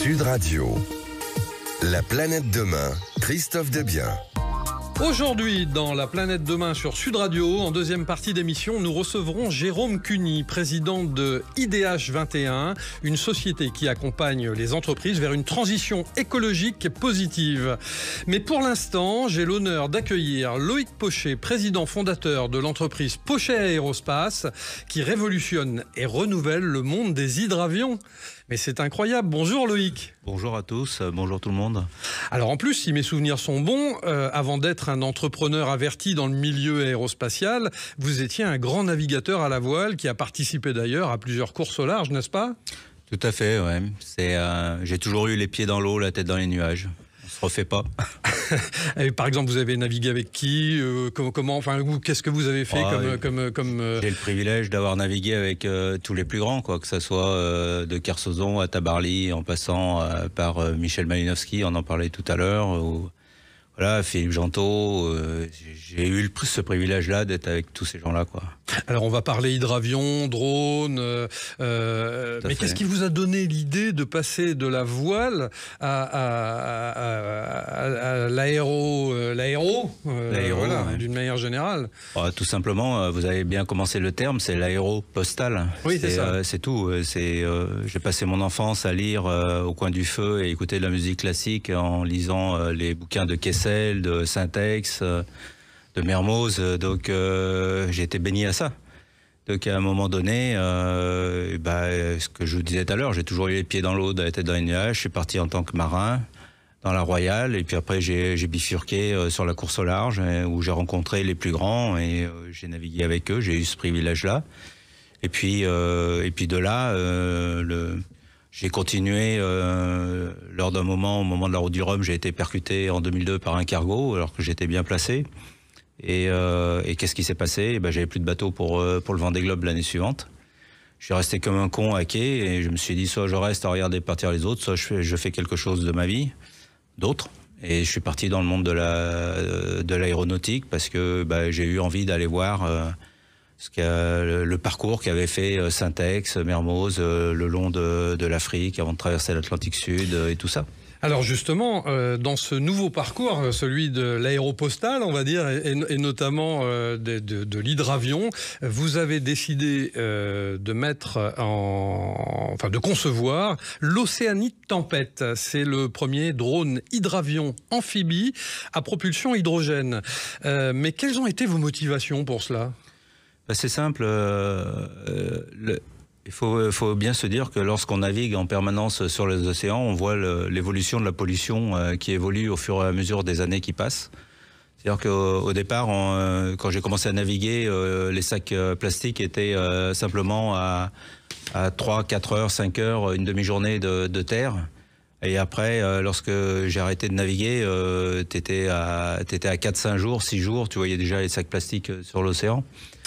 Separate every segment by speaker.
Speaker 1: Sud Radio. La planète demain, Christophe Debiens.
Speaker 2: Aujourd'hui, dans La planète demain sur Sud Radio, en deuxième partie d'émission, nous recevrons Jérôme Cuny, président de IDH 21, une société qui accompagne les entreprises vers une transition écologique positive. Mais pour l'instant, j'ai l'honneur d'accueillir Loïc Pochet, président fondateur de l'entreprise Pochet Aérospace, qui révolutionne et renouvelle le monde des hydravions. Mais c'est incroyable. Bonjour Loïc.
Speaker 3: Bonjour à tous, bonjour tout le monde.
Speaker 2: Alors en plus, si mes souvenirs sont bons, avant d'être un entrepreneur averti dans le milieu aérospatial, vous étiez un grand navigateur à la voile qui a participé d'ailleurs à plusieurs courses au large, n'est-ce pas?
Speaker 3: Tout à fait, ouais. J'ai toujours eu les pieds dans l'eau, la tête dans les nuages. On se refait pas.
Speaker 2: Et par exemple, vous avez navigué avec qui, qu'est-ce que vous avez fait
Speaker 3: J'ai le privilège d'avoir navigué avec tous les plus grands, quoi, que ce soit de Kersozon à Tabarly, en passant par Michel Malinowski, on en parlait tout à l'heure, ou voilà, Philippe Gentot. J'ai eu ce privilège-là d'être avec tous ces gens-là, quoi.
Speaker 2: Alors on va parler hydravion, drone, mais qu'est-ce qui vous a donné l'idée de passer de la voile à l'aéro, voilà, ouais, d'une manière générale?
Speaker 3: Tout simplement, vous avez bien commencé le terme, c'est l'aéropostale.
Speaker 2: Oui, c'est ça.
Speaker 3: C'est tout. J'ai passé mon enfance à lire au coin du feu et écouter de la musique classique en lisant les bouquins de Kessel, de Saint-Ex, de Mermoz, donc j'ai été baigné à ça. Donc à un moment donné, ce que je vous disais tout à l'heure, j'ai toujours eu les pieds dans l'eau, la tête dans les nuages. Je suis parti en tant que marin dans la Royale, et puis après j'ai bifurqué sur la course au large, où j'ai rencontré les plus grands et j'ai navigué avec eux. J'ai eu ce privilège-là. Et puis de là, j'ai continué. Lors d'un moment, au moment de la route du Rhum, j'ai été percuté en 2002 par un cargo, alors que j'étais bien placé. Et qu'est-ce qui s'est passé? J'avais plus de bateau pour le Vendée Globe l'année suivante. Je suis resté comme un con à quai et je me suis dit, soit je reste à regarder partir les autres, soit je fais quelque chose de ma vie, d'autre. Et je suis parti dans le monde de l'aéronautique parce que j'ai eu envie d'aller voir le parcours qu'avait fait Saint-Ex, Mermoz, le long de l'Afrique avant de traverser l'Atlantique Sud et tout ça.
Speaker 2: Alors justement, dans ce nouveau parcours, celui de l'aéropostale, on va dire, et notamment de l'hydravion, vous avez décidé de concevoir l'Océanite Tempête. C'est le premier drone hydravion amphibie à propulsion hydrogène. Mais quelles ont été vos motivations pour cela?
Speaker 3: C'est simple. Il faut bien se dire que lorsqu'on navigue en permanence sur les océans, on voit l'évolution de la pollution qui évolue au fur et à mesure des années qui passent. C'est-à-dire qu'au départ, quand j'ai commencé à naviguer, les sacs plastiques étaient simplement à 3, 4 heures, 5 heures, une demi-journée de terre. Et après, lorsque j'ai arrêté de naviguer, t'étais à 4, 5 jours, 6 jours, tu voyais déjà les sacs plastiques sur l'océan.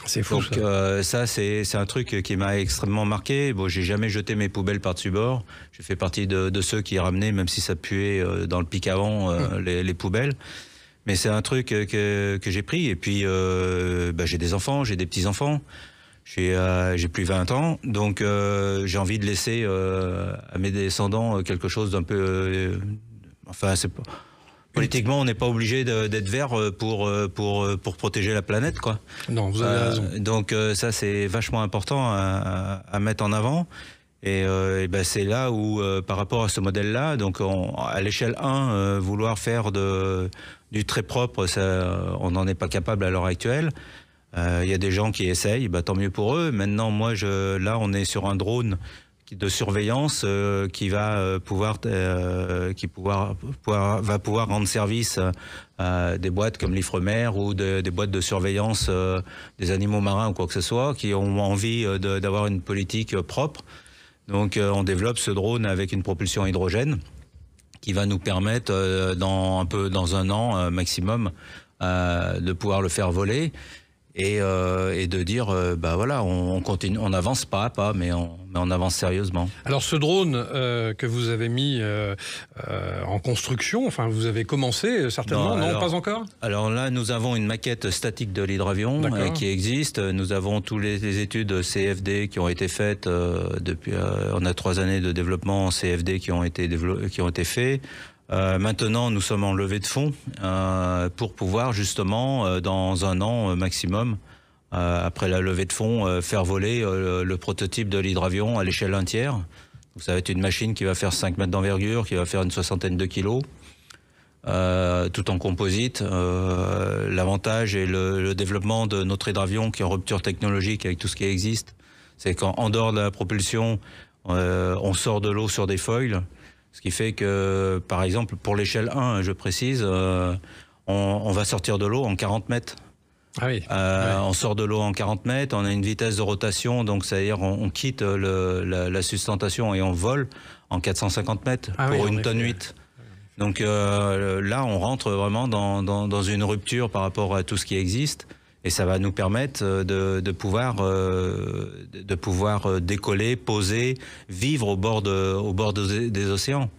Speaker 2: C'est fou.
Speaker 3: Donc ça, c'est un truc qui m'a extrêmement marqué. Bon, j'ai jamais jeté mes poubelles par-dessus bord. J'ai fait partie de ceux qui ramenaient, même si ça puait dans le pic avant, les poubelles. Mais c'est un truc que j'ai pris. Et puis, j'ai des enfants, j'ai des petits-enfants. J'ai plus 20 ans. Donc, j'ai envie de laisser à mes descendants quelque chose d'un peu... c'est pas... Politiquement, on n'est pas obligé d'être vert pour protéger la planète, quoi.
Speaker 2: Non, vous avez raison.
Speaker 3: Donc ça, c'est vachement important à mettre en avant. Et c'est là où, par rapport à ce modèle-là, donc à l'échelle 1, vouloir faire du très propre, ça, on n'en est pas capable à l'heure actuelle. Il y a des gens qui essayent, tant mieux pour eux. Maintenant, là, on est sur un drone de surveillance qui va pouvoir rendre service à des boîtes comme l'Ifremer ou des boîtes de surveillance des animaux marins ou quoi que ce soit, qui ont envie d'avoir une politique propre. Donc on développe ce drone avec une propulsion hydrogène qui va nous permettre dans un an maximum de pouvoir le faire voler. et de dire, bah voilà, on continue, on avance pas à pas, mais on avance sérieusement.
Speaker 2: Alors ce drone que vous avez mis en construction, enfin vous avez commencé certainement, non, pas encore?
Speaker 3: Alors là, nous avons une maquette statique de l'hydravion qui existe. Nous avons toutes les études CFD qui ont été faites depuis. On a 3 années de développement en CFD qui ont été faits. Maintenant, nous sommes en levée de fonds pour pouvoir justement, dans 1 an maximum, après la levée de fonds, faire voler le prototype de l'hydravion à l'échelle 1/3. Donc, ça va être une machine qui va faire 5 mètres d'envergure, qui va faire une 60aine de kilos, tout en composite. L'avantage et le développement de notre hydravion qui est en rupture technologique avec tout ce qui existe, c'est qu'en dehors de la propulsion, on sort de l'eau sur des foils. Ce qui fait que, par exemple, pour l'échelle 1, je précise, on va sortir de l'eau en 40 mètres.
Speaker 2: Ah oui.
Speaker 3: On sort de l'eau en 40 mètres, on a une vitesse de rotation, donc c'est-à-dire on quitte la sustentation et on vole en 450 mètres pour une tonne 8. Donc là, on rentre vraiment dans une rupture par rapport à tout ce qui existe. Et ça va nous permettre de pouvoir décoller, poser, vivre au bord des océans.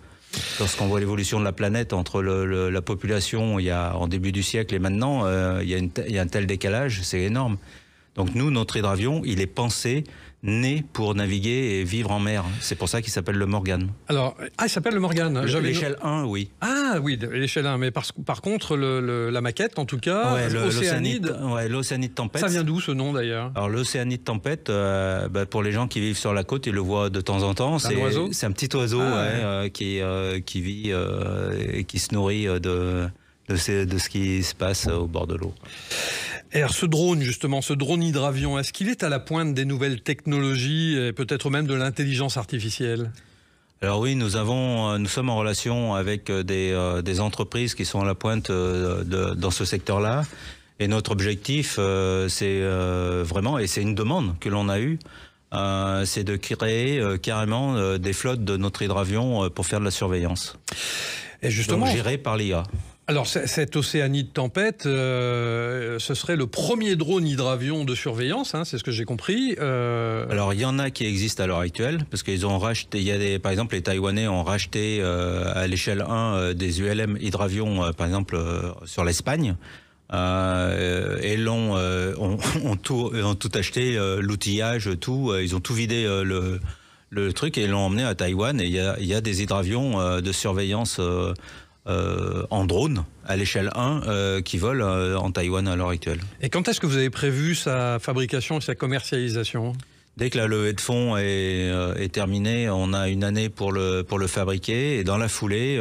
Speaker 3: Lorsqu'on voit l'évolution de la planète entre la population en début du siècle et maintenant, il y a un tel décalage, c'est énorme. Donc nous, notre hydravion, il est pensé, né pour naviguer et vivre en mer. C'est pour ça qu'il s'appelle le Morgan.
Speaker 2: Alors, il s'appelle le Morgan.
Speaker 3: L'échelle 1, oui.
Speaker 2: Ah oui, l'échelle 1. Mais par contre, la maquette, en tout cas, l'Océanide.
Speaker 3: L'Océanide Tempête.
Speaker 2: Ça vient d'où ce nom d'ailleurs?
Speaker 3: Alors l'Océanide Tempête, pour les gens qui vivent sur la côte, ils le voient de temps en temps.
Speaker 2: C'est un oiseau?
Speaker 3: C'est un petit oiseau qui vit et qui se nourrit de ce qui se passe au bord de l'eau.
Speaker 2: Et alors ce drone, justement, ce drone hydravion, est-ce qu'il est à la pointe des nouvelles technologies et peut-être même de l'intelligence artificielle?
Speaker 3: Alors oui, nous sommes en relation avec des entreprises qui sont à la pointe dans ce secteur-là. Et notre objectif, c'est vraiment, et c'est une demande que l'on a eue, c'est de créer carrément des flottes de notre hydravion pour faire de la surveillance.
Speaker 2: Et justement,
Speaker 3: donc géré par l'IA.
Speaker 2: Alors, cette Océanide Tempête, ce serait le premier drone hydravion de surveillance, hein, c'est ce que j'ai compris.
Speaker 3: Alors, il y en a qui existent à l'heure actuelle, parce qu'ils ont racheté, par exemple, les Taïwanais ont racheté à l'échelle 1 des ULM hydravions, par exemple, sur l'Espagne. Et ont tout acheté, l'outillage, tout. Ils ont tout vidé le truc et l'ont emmené à Taïwan. Et il y a des hydravions de surveillance en drone à l'échelle 1 qui volent en Taïwan à l'heure actuelle. Et
Speaker 2: quand est-ce que vous avez prévu sa fabrication et sa commercialisation?
Speaker 3: Dès que la levée de fonds est terminée, on a 1 année pour le fabriquer et dans la foulée,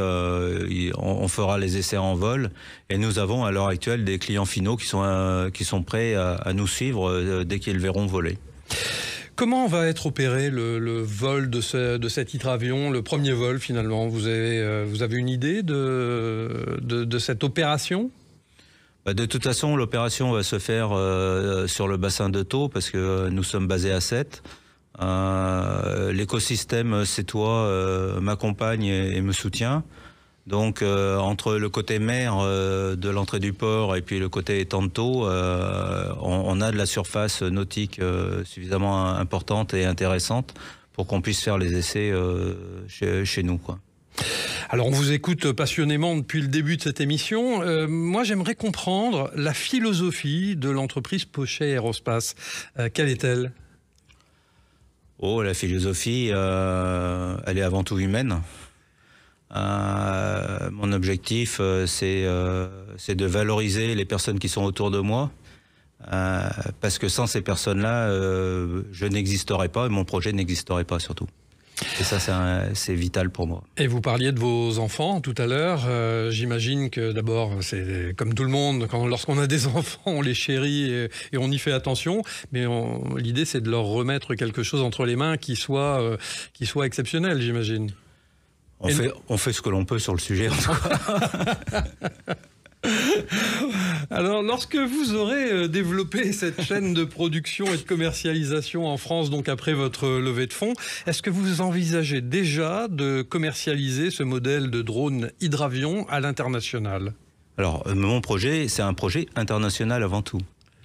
Speaker 3: on fera les essais en vol et nous avons à l'heure actuelle des clients finaux qui sont prêts à nous suivre dès qu'ils le verront voler.
Speaker 2: Comment va être opéré le vol de cet hydravion, le premier vol finalement? Vous avez une idée de cette opération?
Speaker 3: De toute façon, l'opération va se faire sur le bassin de Thau parce que nous sommes basés à Sète. L'écosystème sétois m'accompagne et me soutient. Donc entre le côté mer de l'entrée du port et puis le côté étang de Thau, on a de la surface nautique suffisamment importante et intéressante pour qu'on puisse faire les essais chez nous, quoi.
Speaker 2: Alors on vous écoute passionnément depuis le début de cette émission. Moi j'aimerais comprendre la philosophie de l'entreprise Pochet Aérospace. Quelle est-elle?
Speaker 3: La philosophie, elle est avant tout humaine. Mon objectif, c'est de valoriser les personnes qui sont autour de moi, parce que sans ces personnes-là, je n'existerais pas et mon projet n'existerait pas surtout. Et ça, c'est vital pour moi.
Speaker 2: Et vous parliez de vos enfants tout à l'heure. J'imagine que d'abord, c'est comme tout le monde, lorsqu'on a des enfants, on les chérit et on y fait attention. Mais l'idée, c'est de leur remettre quelque chose entre les mains qui soit exceptionnel, j'imagine.
Speaker 3: On fait ce que l'on peut sur le sujet, en tout cas.
Speaker 2: Alors, lorsque vous aurez développé cette chaîne de production et de commercialisation en France, donc après votre levée de fonds, est-ce que vous envisagez déjà de commercialiser ce modèle de drone hydravion à l'international?
Speaker 3: Alors, mon projet, c'est un projet international avant tout.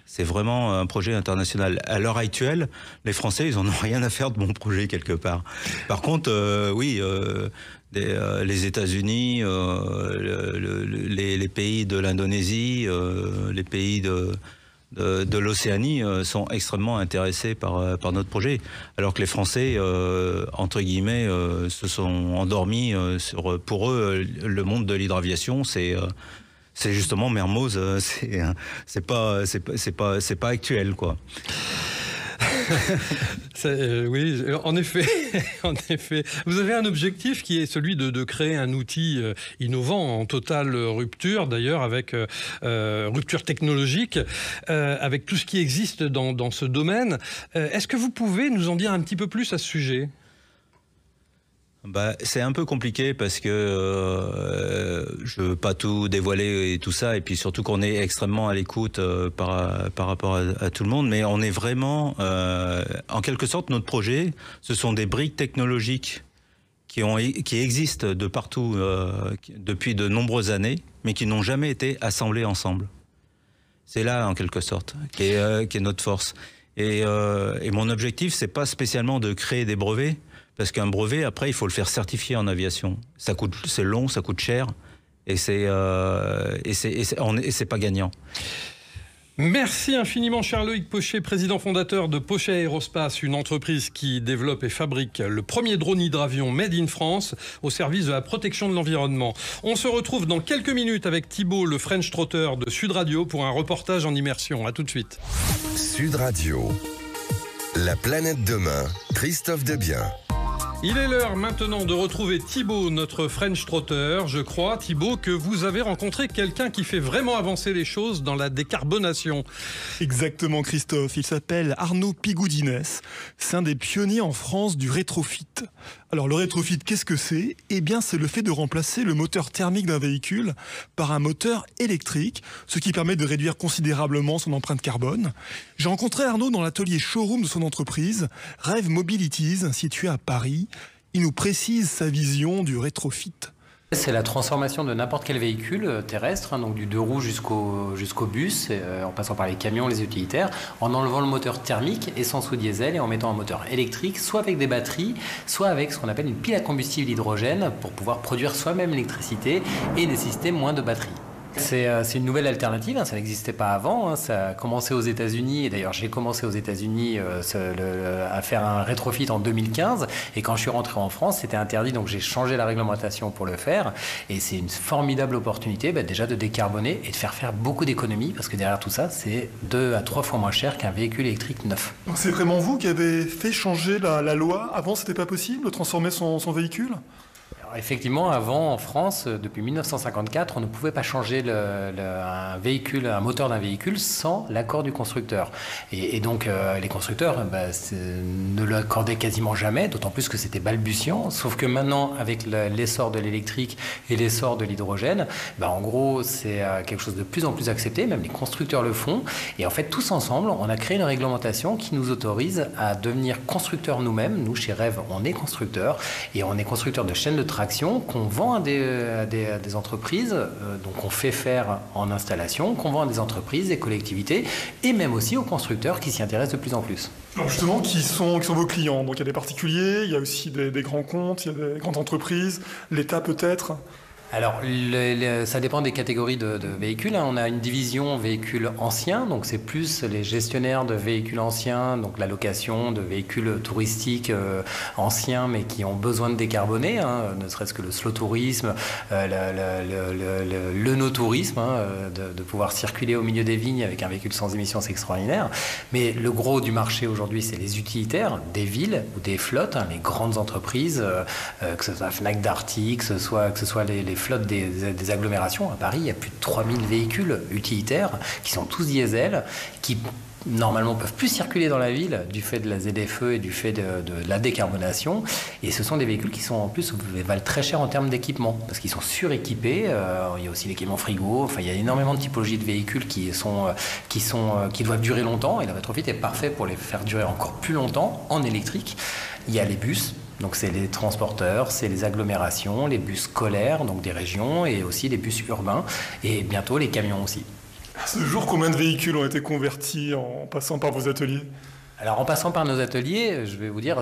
Speaker 3: C'est vraiment un projet international. À l'heure actuelle, les Français, ils en ont rien à faire de mon projet quelque part. Par contre, oui, les États-Unis, les pays de l'Indonésie, les pays de l'Océanie sont extrêmement intéressés par notre projet. Alors que les Français, entre guillemets, se sont endormis pour eux, le monde de l'hydraviation, c'est justement Mermoz, c'est pas actuel, quoi.
Speaker 2: Oui, en effet, en effet. Vous avez un objectif qui est celui de créer un outil innovant, en totale rupture, d'ailleurs, avec rupture technologique, avec tout ce qui existe dans ce domaine. Est-ce que vous pouvez nous en dire un petit peu plus à ce sujet ?
Speaker 3: C'est un peu compliqué parce que je veux pas tout dévoiler et tout ça, et puis surtout qu'on est extrêmement à l'écoute par rapport à tout le monde, mais on est vraiment, en quelque sorte, notre projet, ce sont des briques technologiques qui existent de partout depuis de nombreuses années, mais qui n'ont jamais été assemblées ensemble. C'est là, en quelque sorte, qui est notre force. Et mon objectif, c'est pas spécialement de créer des brevets, parce qu'un brevet, après, il faut le faire certifier en aviation. C'est long, ça coûte cher, et c'est pas gagnant.
Speaker 2: Merci infiniment, Charles-Loïc Pochet, président fondateur de Pochet Aérospace, une entreprise qui développe et fabrique le premier drone hydravion made in France au service de la protection de l'environnement. On se retrouve dans quelques minutes avec Thibault, le French Trotter de Sud Radio, pour un reportage en immersion. À tout de suite.
Speaker 1: Sud Radio, la planète demain, Christophe Debiens.
Speaker 2: Il est l'heure maintenant de retrouver Thibault, notre French Trotter. Je crois, Thibault, que vous avez rencontré quelqu'un qui fait vraiment avancer les choses dans la décarbonation.
Speaker 4: Exactement, Christophe. Il s'appelle Arnaud Pigoudinès. C'est un des pionniers en France du rétrofit. Alors, le rétrofit, qu'est-ce que c'est ? Eh bien, c'est le fait de remplacer le moteur thermique d'un véhicule par un moteur électrique, ce qui permet de réduire considérablement son empreinte carbone. J'ai rencontré Arnaud dans l'atelier showroom de son entreprise, Rêve Mobilities, situé à Paris. Il nous précise sa vision du rétrofit.
Speaker 5: C'est la transformation de n'importe quel véhicule terrestre, donc du deux roues jusqu'au bus, en passant par les camions, les utilitaires, en enlevant le moteur thermique, essence ou diesel, et en mettant un moteur électrique, soit avec des batteries, soit avec ce qu'on appelle une pile à combustible hydrogène, pour pouvoir produire soi-même l'électricité et nécessiter moins de batteries. C'est une nouvelle alternative, ça n'existait pas avant, ça a commencé aux États-Unis, et d'ailleurs j'ai commencé aux États-Unis à faire un rétrofit en 2015, et quand je suis rentré en France c'était interdit, donc j'ai changé la réglementation pour le faire, et c'est une formidable opportunité déjà de décarboner et de faire beaucoup d'économies, parce que derrière tout ça c'est 2 à 3 fois moins cher qu'un véhicule électrique neuf.
Speaker 4: C'est vraiment vous qui avez fait changer la loi ? Avant c'était pas possible de transformer son véhicule ?
Speaker 5: Alors, effectivement, avant, en France, depuis 1954, on ne pouvait pas changer un moteur d'un véhicule sans l'accord du constructeur. Et donc, les constructeurs ne l'accordaient quasiment jamais, d'autant plus que c'était balbutiant. Sauf que maintenant, avec l'essor de l'électrique et l'essor de l'hydrogène, en gros, c'est quelque chose de plus en plus accepté, même les constructeurs le font. Et en fait, tous ensemble, on a créé une réglementation qui nous autorise à devenir constructeurs nous-mêmes. Nous, chez Rêve, on est constructeurs, et on est constructeurs de chaînes de traction qu'on vend à des entreprises, donc on fait faire en installation, qu'on vend à des entreprises, des collectivités, et même aussi aux constructeurs qui s'y intéressent de plus en plus.
Speaker 4: Alors justement, qui sont vos clients ? Donc il y a des particuliers, il y a aussi des grands comptes, il y a des grandes entreprises, l'État peut-être ?
Speaker 5: Alors, ça dépend des catégories de véhicules. On a une division véhicules anciens, donc c'est plus les gestionnaires de véhicules anciens, donc la location de véhicules touristiques anciens, mais qui ont besoin de décarboner, ne serait-ce que le slow tourisme, le no-tourisme, de pouvoir circuler au milieu des vignes avec un véhicule sans émission, c'est extraordinaire. Mais le gros du marché aujourd'hui, c'est les utilitaires des villes ou des flottes, les grandes entreprises, que ce soit Fnac Darty, que ce soit les flottes des agglomérations. À Paris, il y a plus de 3000 véhicules utilitaires qui sont tous diesel, qui normalement peuvent plus circuler dans la ville du fait de la ZFE et du fait de la décarbonation. Et ce sont des véhicules qui sont en plus valent très cher en termes d'équipement parce qu'ils sont suréquipés. Il y a aussi l'équipement frigo. Enfin, il y a énormément de typologies de véhicules qui doivent durer longtemps. Et le rétrofit est parfait pour les faire durer encore plus longtemps en électrique. Il y a les bus. Donc c'est les transporteurs, c'est les agglomérations, les bus scolaires, donc des régions, et aussi les bus urbains, et bientôt les camions aussi.
Speaker 4: À ce jour, combien de véhicules ont été convertis en passant par vos ateliers ?
Speaker 5: Alors en passant par nos ateliers, je vais vous dire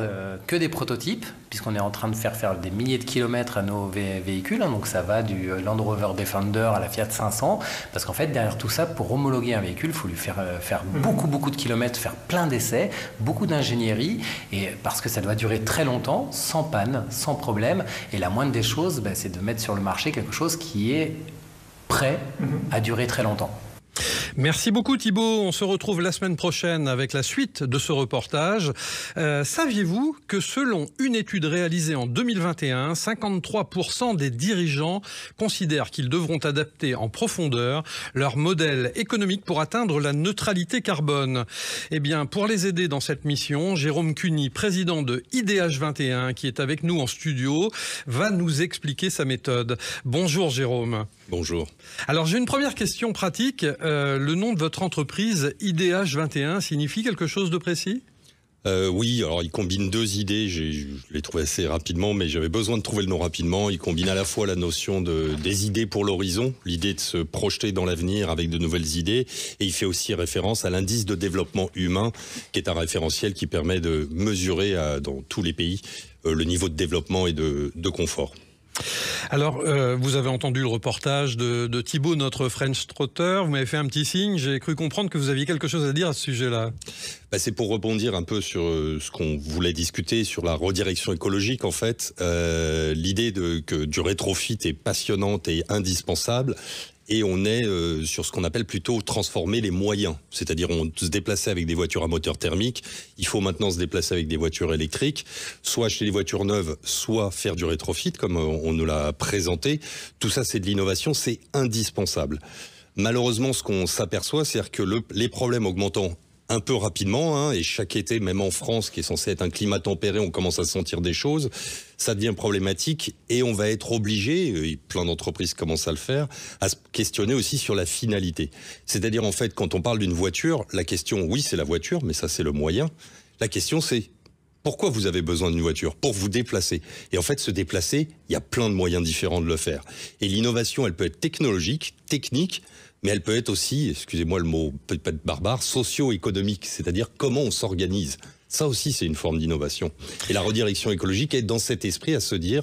Speaker 5: que des prototypes, puisqu'on est en train de faire des milliers de kilomètres à nos véhicules, hein, donc ça va du Land Rover Defender à la Fiat 500, parce qu'en fait derrière tout ça, pour homologuer un véhicule, il faut lui faire beaucoup de kilomètres, faire plein d'essais, beaucoup d'ingénierie, et parce que ça doit durer très longtemps, sans panne, sans problème, et la moindre des choses, c'est de mettre sur le marché quelque chose qui est prêt à durer très longtemps.
Speaker 2: Merci beaucoup Thibaut, on se retrouve la semaine prochaine avec la suite de ce reportage. Saviez-vous que selon une étude réalisée en 2021, 53% des dirigeants considèrent qu'ils devront adapter en profondeur leur modèle économique pour atteindre la neutralité carbone? Eh bien, pour les aider dans cette mission, Jérôme Cuny, président de IDH 21, qui est avec nous en studio, va nous expliquer sa méthode. Bonjour Jérôme.
Speaker 6: Bonjour.
Speaker 2: Alors j'ai une première question pratique. Le nom de votre entreprise, IDH 21, signifie quelque chose de précis ?
Speaker 6: Oui, alors il combine deux idées, je l'ai trouvé assez rapidement, mais j'avais besoin de trouver le nom rapidement. Il combine à la fois la notion des idées pour l'horizon, l'idée de se projeter dans l'avenir avec de nouvelles idées, et il fait aussi référence à l'indice de développement humain, qui est un référentiel qui permet de mesurer dans tous les pays le niveau de développement et de confort.
Speaker 2: Alors, vous avez entendu le reportage de Thibaut, notre French Trotter. Vous m'avez fait un petit signe. J'ai cru comprendre que vous aviez quelque chose à dire à ce sujet-là.
Speaker 6: C'est pour rebondir un peu sur ce qu'on voulait discuter, sur la redirection écologique, en fait. L'idée que du rétrofit est passionnante et indispensable. Et on est sur ce qu'on appelle plutôt transformer les moyens. C'est-à-dire on se déplaçait avec des voitures à moteur thermique. Il faut maintenant se déplacer avec des voitures électriques. Soit acheter des voitures neuves, soit faire du rétrofit, comme on nous l'a présenté. Tout ça, c'est de l'innovation, c'est indispensable. Malheureusement, ce qu'on s'aperçoit, c'est que les problèmes augmentant un peu rapidement, et chaque été, même en France, qui est censé être un climat tempéré, on commence à sentir des choses, ça devient problématique et on va être obligé, et plein d'entreprises commencent à le faire, à se questionner aussi sur la finalité. C'est-à-dire, en fait, quand on parle d'une voiture, la question, oui, c'est la voiture, mais ça, c'est le moyen. La question, c'est pourquoi vous avez besoin d'une voiture ? Pour vous déplacer. Et en fait, se déplacer, il y a plein de moyens différents de le faire. Et l'innovation, elle peut être technologique, technique, mais elle peut être aussi, excusez-moi le mot peut-être barbare, socio-économique, c'est-à-dire comment on s'organise. Ça aussi, c'est une forme d'innovation. Et la redirection écologique est dans cet esprit à se dire,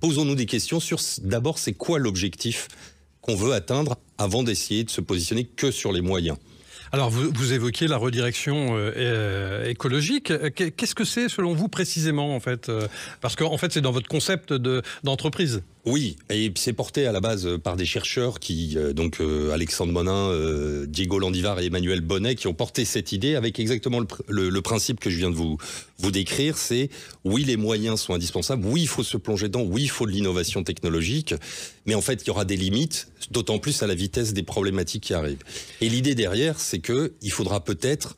Speaker 6: posons-nous des questions sur d'abord, c'est quoi l'objectif qu'on veut atteindre avant d'essayer de se positionner que sur les moyens.
Speaker 2: Alors, vous évoquiez la redirection écologique. Qu'est-ce que c'est, selon vous, précisément, en fait ? Parce qu'en fait, c'est dans votre concept d'entreprise. Oui,
Speaker 6: et c'est porté à la base par des chercheurs qui, Alexandre Monin, Diego Landivar et Emmanuel Bonnet, qui ont porté cette idée avec exactement le principe que je viens de vous décrire. C'est, oui, les moyens sont indispensables, oui, il faut se plonger dedans, oui, il faut de l'innovation technologique, mais en fait, il y aura des limites, d'autant plus à la vitesse des problématiques qui arrivent. Et l'idée derrière, c'est qu'il faudra peut-être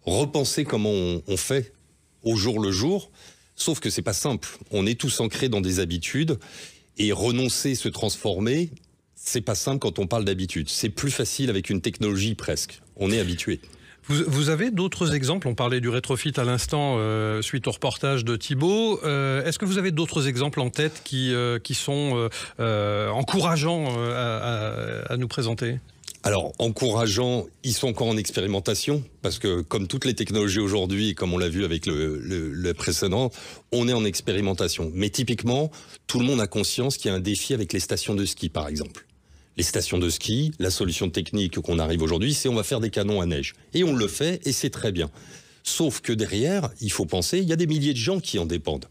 Speaker 6: repenser comment on fait au jour le jour, sauf que c'est pas simple. On est tous ancrés dans des habitudes, et renoncer, se transformer, c'est pas simple quand on parle d'habitude. C'est plus facile avec une technologie presque. On est habitué.
Speaker 2: Vous avez d'autres exemples ? On parlait du rétrofit à l'instant suite au reportage de Thibaut. Est-ce que vous avez d'autres exemples en tête qui sont encourageants à nous présenter ?
Speaker 6: Alors, encourageant, ils sont encore en expérimentation, parce que comme toutes les technologies aujourd'hui, et comme on l'a vu avec le précédent, on est en expérimentation. Mais typiquement, tout le monde a conscience qu'il y a un défi avec les stations de ski, par exemple. Les stations de ski, la solution technique qu'on arrive aujourd'hui, c'est on va faire des canons à neige. Et on le fait, et c'est très bien. Sauf que derrière, il faut penser, il y a des milliers de gens qui en dépendent.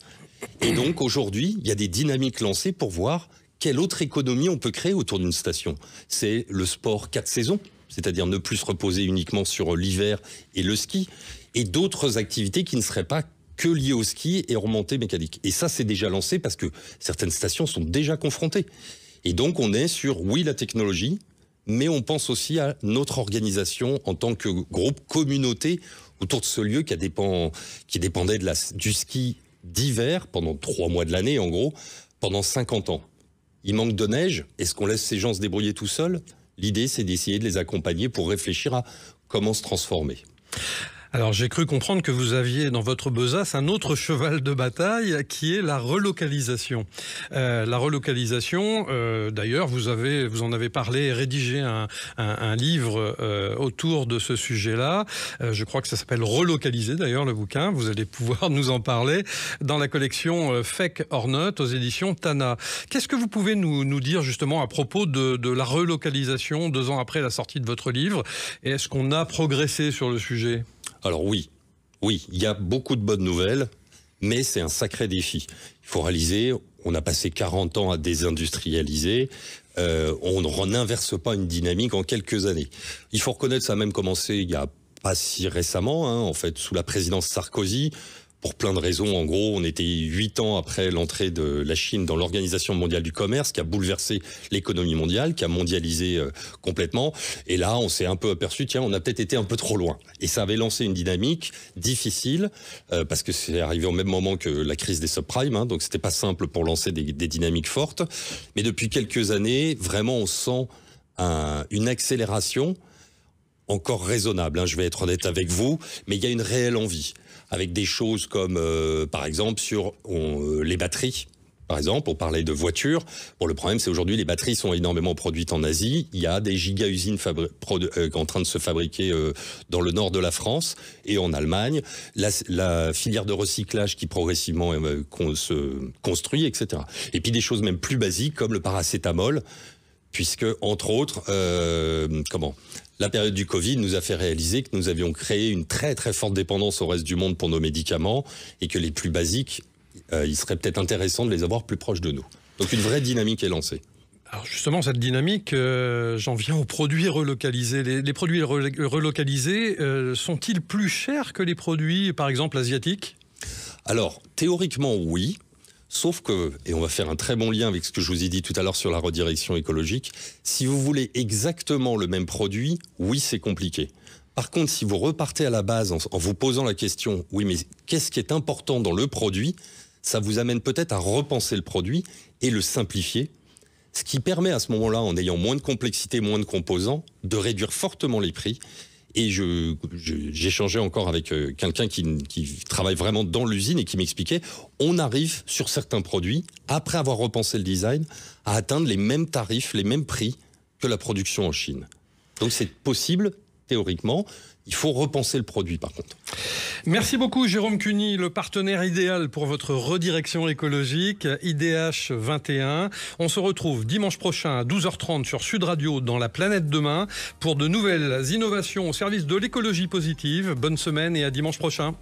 Speaker 6: Et donc, aujourd'hui, il y a des dynamiques lancées pour voir quelle autre économie on peut créer autour d'une station. C'est le sport 4 saisons, c'est-à-dire ne plus se reposer uniquement sur l'hiver et le ski, et d'autres activités qui ne seraient pas que liées au ski et remontées mécaniques. Et ça, c'est déjà lancé parce que certaines stations sont déjà confrontées. Et donc, on est sur, oui, la technologie, mais on pense aussi à notre organisation en tant que groupe, communauté, autour de ce lieu qui dépendait du ski d'hiver pendant 3 mois de l'année, en gros, pendant 50 ans. Il manque de neige. Est-ce qu'on laisse ces gens se débrouiller tout seuls ? L'idée, c'est d'essayer de les accompagner pour réfléchir à comment se transformer.
Speaker 2: Alors j'ai cru comprendre que vous aviez dans votre besace un autre cheval de bataille qui est la relocalisation. La relocalisation, d'ailleurs, vous en avez parlé et rédigé un livre autour de ce sujet-là. Je crois que ça s'appelle Relocaliser d'ailleurs le bouquin. Vous allez pouvoir nous en parler dans la collection Fake or Not aux éditions Tana. Qu'est-ce que vous pouvez nous dire justement à propos de la relocalisation 2 ans après la sortie de votre livre? Et est-ce qu'on a progressé sur le sujet?
Speaker 6: Alors oui, il y a beaucoup de bonnes nouvelles, mais c'est un sacré défi. Il faut réaliser, on a passé 40 ans à désindustrialiser, on n'inverse pas une dynamique en quelques années. Il faut reconnaître, ça a même commencé il y a pas si récemment, en fait, sous la présidence Sarkozy. Pour plein de raisons, en gros, on était 8 ans après l'entrée de la Chine dans l'Organisation mondiale du commerce, qui a bouleversé l'économie mondiale, qui a mondialisé complètement. Et là, on s'est un peu aperçu, tiens, on a peut-être été un peu trop loin. Et ça avait lancé une dynamique difficile, parce que c'est arrivé au même moment que la crise des subprimes, donc c'était pas simple pour lancer des dynamiques fortes. Mais depuis quelques années, vraiment, on sent une accélération encore raisonnable, je vais être honnête avec vous, mais il y a une réelle envie. Avec des choses comme, par exemple, sur les batteries. Par exemple, on parlait de voitures. Bon, le problème, c'est aujourd'hui, les batteries sont énormément produites en Asie. Il y a des giga-usines en train de se fabriquer dans le nord de la France et en Allemagne. La filière de recyclage qui progressivement se construit, etc. Et puis des choses même plus basiques, comme le paracétamol, puisque, entre autres, la période du Covid nous a fait réaliser que nous avions créé une très très forte dépendance au reste du monde pour nos médicaments et que les plus basiques, il serait peut-être intéressant de les avoir plus proches de nous. Donc une vraie dynamique est lancée.
Speaker 2: Alors justement, cette dynamique, j'en viens aux produits relocalisés. Les produits relocalisés sont-ils plus chers que les produits, par exemple, asiatiques?
Speaker 6: Alors, théoriquement, oui. Sauf que, et on va faire un très bon lien avec ce que je vous ai dit tout à l'heure sur la redirection écologique, si vous voulez exactement le même produit, oui, c'est compliqué. Par contre, si vous repartez à la base en vous posant la question, oui, mais qu'est-ce qui est important dans le produit, ça vous amène peut-être à repenser le produit et le simplifier, ce qui permet à ce moment-là, en ayant moins de complexité, moins de composants, de réduire fortement les prix. Et j'échangeais encore avec quelqu'un qui travaille vraiment dans l'usine et qui m'expliquait, on arrive sur certains produits, après avoir repensé le design, à atteindre les mêmes tarifs, les mêmes prix que la production en Chine. Donc c'est possible, théoriquement. Il faut repenser le produit, par contre.
Speaker 2: Merci beaucoup, Jérôme Cuny, le partenaire idéal pour votre redirection écologique, IDH 21. On se retrouve dimanche prochain à 12h30 sur Sud Radio dans La Planète Demain pour de nouvelles innovations au service de l'écologie positive. Bonne semaine et à dimanche prochain.